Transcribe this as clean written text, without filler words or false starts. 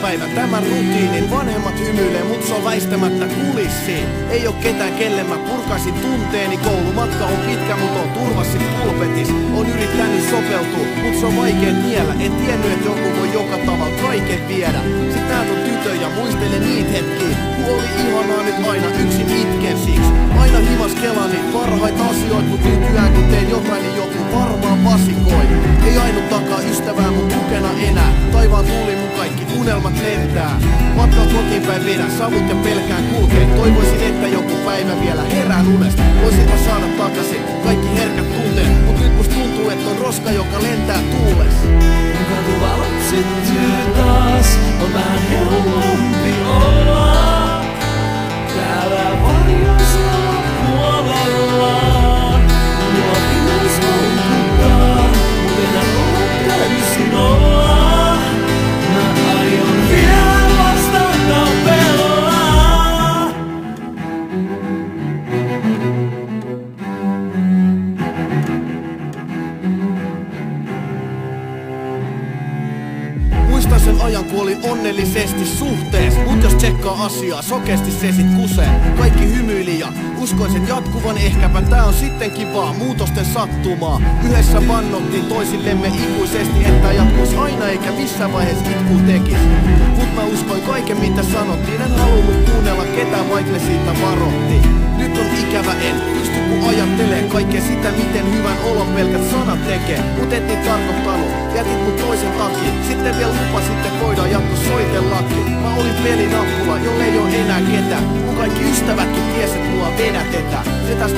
Päivä. Tämän rutiinin vanhemmat hymyilee, mut se on väistämättä kulissiin. Ei oo ketään, kelle mä purkaisin tunteeni. Koulumatka on pitkä, mut on turvassi pulpetis. On yrittänyt sopeutua, mut se on vaikea niellä. En tiennyt, et joku voi joka tavalla kaiken viedä. Sit näet on tytön ja muistelen niitä hetkiä, kun oli ihanaa nyt aina yksin itken siksi. Aina himas kelani parhaita asioita, mut nykyään kun teen jotain, niin joku varmaan vasikoi. Ei ainuttakaan ystävää mun tukena enää. Taivaan tuuli mun kaikki unelmat lentää. Matkaa kotiin päin vedän savut ja pelkään kulkeen. Toivoisin, että joku päivä vielä herään unesta. Voisin mä saada takaisin kaikki herkät tunteet. Mut nyt musta tuntuu, että on roska, joka lentää tuules. Kun katuvalot syttyy taas, on vähän helpompi olla. Täällä varjossa puolella. Mua pimeys houkuttaa, mut enää olla täysin olla. Muistan sen ajan, kun olin onnellisesti suhtees. Mut jos tsekkaa asiaa, sokeasti se sit kusee. Kaikki hymyili ja uskoin sen jatkuvan. Ehkäpä tää on sittenkin vaan muutosten sattumaa. Yhdessä vannottiin toisillemme ikuisesti, että jatkuis aina eikä missään vaiheessa itku tekis. Mut mä uskoin kaiken mitä sanottiin. En halunnut kuunnella ketään, vaikka ne siitä varotti. Nyt on ikävä, en pysty kun ajattelee kaikkea sitä, miten hyvän olon pelkät sanat tekee. Mut et niin tarkoittanut, jätit mut toisen takia. Sitten vielä lupasit, että voidaan jatko soitellakin. Mä olin pelinappula, jolle ei oo enää ketään. Mun kaikki ystävätkin ties, et mua vedätetään. Se tästä